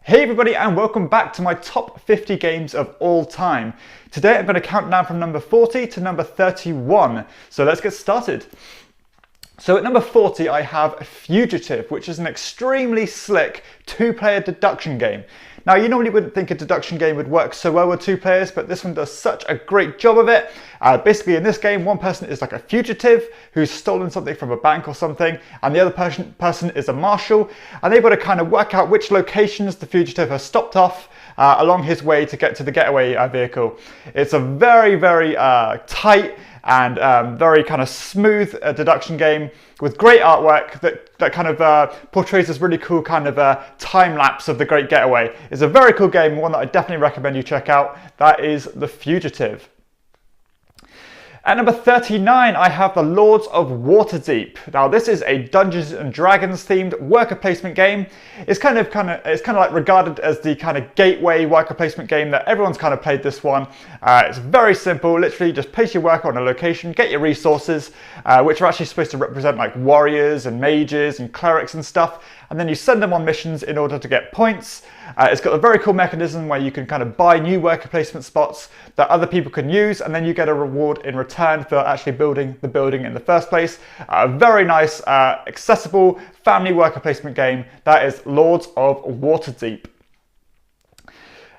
Hey everybody, and welcome back to my top 50 games of all time. Today I'm going to count down from number 40 to number 31. So let's get started. So at number 40 I have Fugitive, which is an extremely slick two-player deduction game. Now you normally wouldn't think a deduction game would work so well with two players, but this one does such a great job of it. Basically in this game, one person is like a fugitive who's stolen something from a bank or something, and the other person is a marshal, and they've got to kind of work out which locations the fugitive has stopped off along his way to get to the getaway vehicle. It's a very tight and very kind of smooth deduction game with great artwork that kind of portrays this really cool kind of time lapse of the great getaway. It's a very cool game, one that I definitely recommend you check out. That is The Fugitive. At number 39, I have The Lords of Waterdeep. Now, this is a Dungeons and Dragons themed worker placement game. It's kind of like regarded as the kind of gateway worker placement game that everyone's kind of played this one. It's very simple. Literally, just place your worker on a location, get your resources, which are actually supposed to represent like warriors and mages and clerics and stuff. And then you send them on missions in order to get points. It's got a very cool mechanism where you can kind of buy new worker placement spots that other people can use, and then you get a reward in return for actually building the building in the first place. A very nice, accessible family worker placement game. That is Lords of Waterdeep.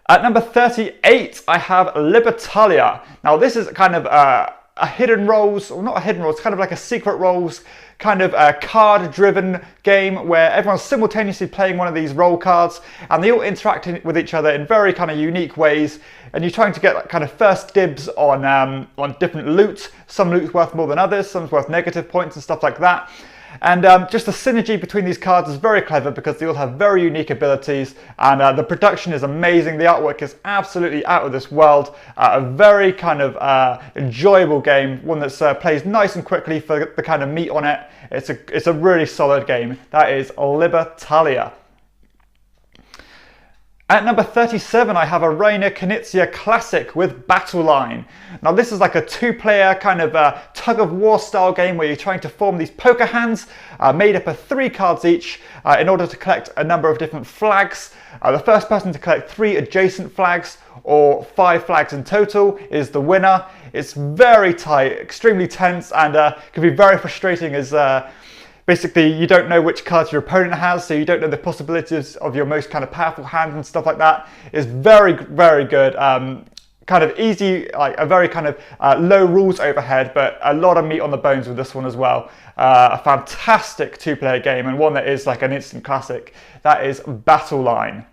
At number 38, I have Libertalia. Now this is kind of a hidden roles, or not a hidden roles, kind of like a secret roles kind of a card-driven game where everyone's simultaneously playing one of these role cards and they all interact with each other in very kind of unique ways, and you're trying to get like kind of first dibs on different loot. Some loot's worth more than others, some's worth negative points and stuff like that. And just the synergy between these cards is very clever because they all have very unique abilities, and the production is amazing. The artwork is absolutely out of this world. A very kind of enjoyable game, one that plays nice and quickly for the kind of meat on it. It's a really solid game. That is Libertalia. At number 37, I have a Reina Knizia Classic with Battle Line. Now this is like a two-player kind of tug-of-war style game where you're trying to form these poker hands made up of 3 cards each in order to collect a number of different flags. The first person to collect 3 adjacent flags, or 5 flags in total, is the winner. It's very tight, extremely tense, and can be very frustrating as basically, you don't know which cards your opponent has, so you don't know the possibilities of your most kind of powerful hand and stuff like that. It's very good. Kind of easy, like a very kind of low rules overhead, but a lot of meat on the bones with this one as well. A fantastic two-player game, and one that is like an instant classic. That is Battle Line.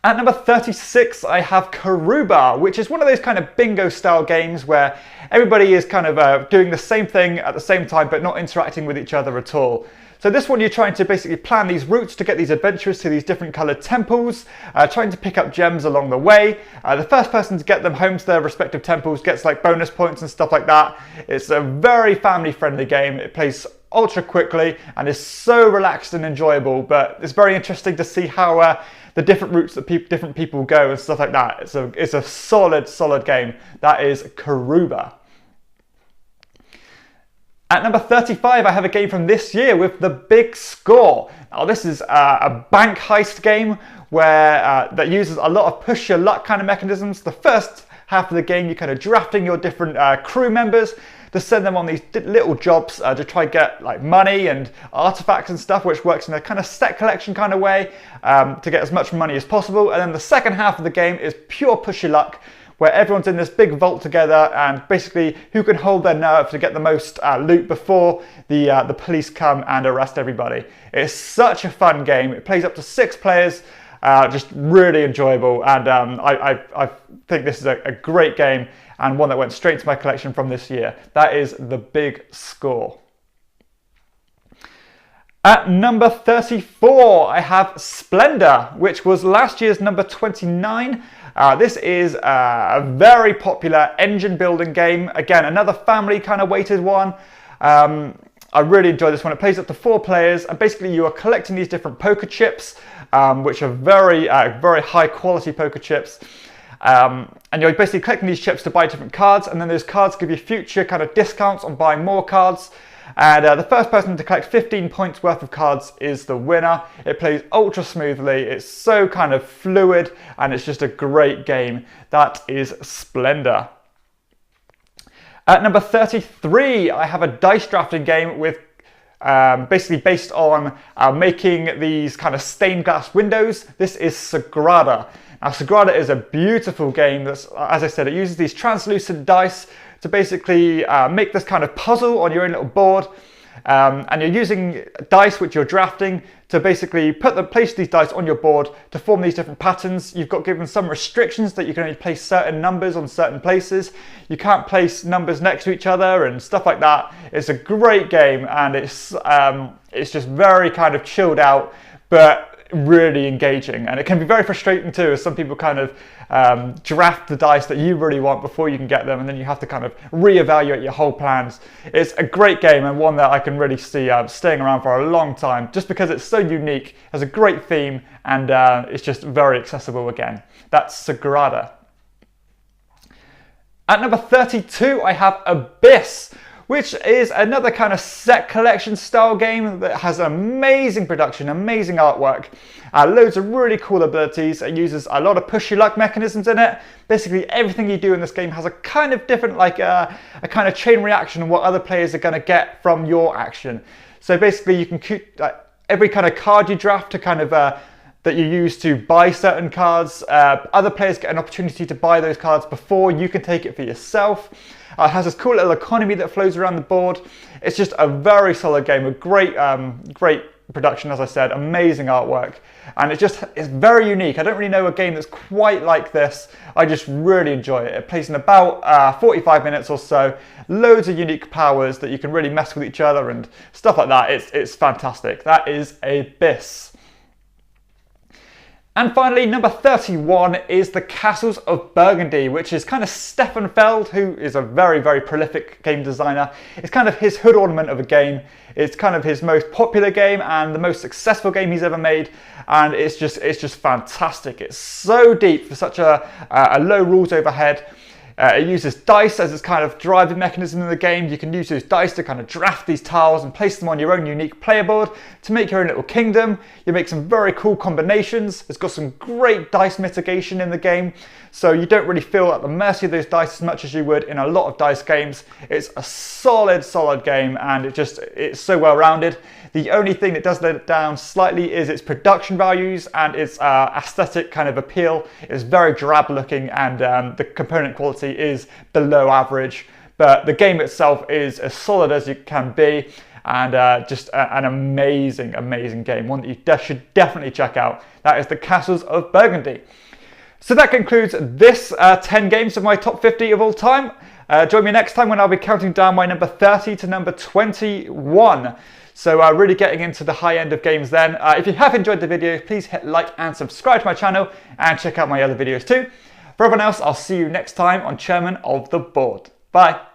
At number 36, I have Karuma, which is one of those kind of bingo style games where everybody is kind of doing the same thing at the same time but not interacting with each other at all. So this one, you're trying to basically plan these routes to get these adventurers to these different coloured temples, trying to pick up gems along the way. The first person to get them home to their respective temples gets like bonus points and stuff like that. It's a very family friendly game. It plays ultra quickly and is so relaxed and enjoyable, but it's very interesting to see how the different routes that different people go and stuff like that. It's a solid game. That is Karuma. At number 35, I have a game from this year with The Big Score. Now this is a bank heist game where that uses a lot of push your luck kind of mechanisms. The first half of the game, you're kind of drafting your different crew members to send them on these little jobs to try and get like money and artifacts and stuff, which works in a kind of set collection kind of way to get as much money as possible. And then the second half of the game is pure push your luck, where everyone's in this big vault together and basically who can hold their nerve to get the most loot before the police come and arrest everybody. It's such a fun game. It plays up to 6 players. Just really enjoyable, and I think this is a great game and one that went straight to my collection from this year. That is The Big Score. At number 34, I have Splendor, which was last year's number 29. This is a very popular engine building game. Again, another family kind of weighted one. I really enjoy this one. It plays up to 4 players, and basically you are collecting these different poker chips, which are very high quality poker chips. And you're basically collecting these chips to buy different cards, and then those cards give you future kind of discounts on buying more cards. And the first person to collect 15 points worth of cards is the winner. It plays ultra smoothly, it's so kind of fluid, and it's just a great game. That is Splendor. At number 33, I have a dice drafting game with basically based on making these kind of stained glass windows. This is Sagrada. Now, Sagrada is a beautiful game that's, as I said, it uses these translucent dice to basically make this kind of puzzle on your own little board. And you're using dice which you're drafting to basically place these dice on your board to form these different patterns. You've got given some restrictions that you can only place certain numbers on certain places. You can't place numbers next to each other and stuff like that. It's a great game, and it's just very kind of chilled out, but really engaging. And it can be very frustrating too, as some people kind of draft the dice that you really want before you can get them, and then you have to kind of reevaluate your whole plans. It's a great game, and one that I can really see staying around for a long time, just because it's so unique, has a great theme, and it's just very accessible again. That's Sagrada. At number 32, I have Abyss, which is another kind of set collection style game that has amazing production, amazing artwork, loads of really cool abilities. It uses a lot of push your luck mechanisms in it. Basically everything you do in this game has a kind of different, like a kind of chain reaction of what other players are going to get from your action. So basically you can every kind of card you draft to kind of that you use to buy certain cards, other players get an opportunity to buy those cards before you can take it for yourself. It has this cool little economy that flows around the board. It's just a very solid game with great production, as I said, amazing artwork. And it's very unique. I don't really know a game that's quite like this. I just really enjoy it. It plays in about 45 minutes or so. Loads of unique powers that you can really mess with each other and stuff like that. It's fantastic. That is Abyss. And finally, number 31 is the Castles of Burgundy, which is kind of Stefan Feld, who is a very, very prolific game designer. It's kind of his hood ornament of a game. It's kind of his most popular game and the most successful game he's ever made. And it's just fantastic. It's so deep for such a low rules overhead. It uses dice as its kind of driving mechanism in the game. You can use those dice to kind of draft these tiles and place them on your own unique player board to make your own little kingdom. You make some very cool combinations. It's got some great dice mitigation in the game, so you don't really feel at the mercy of those dice as much as you would in a lot of dice games. It's a solid game, and it's so well rounded. The only thing that does let it down slightly is its production values and its aesthetic kind of appeal. It's very drab looking, and the component quality is below average. But the game itself is as solid as it can be, and just an amazing game. One that you should definitely check out. That is the Castles of Burgundy. So that concludes this 10 games of my top 50 of all time. Join me next time when I'll be counting down my number 30 to number 21. So really getting into the high end of games then. If you have enjoyed the video, please hit like and subscribe to my channel, and check out my other videos too. For everyone else, I'll see you next time on Chairman of the Board. Bye.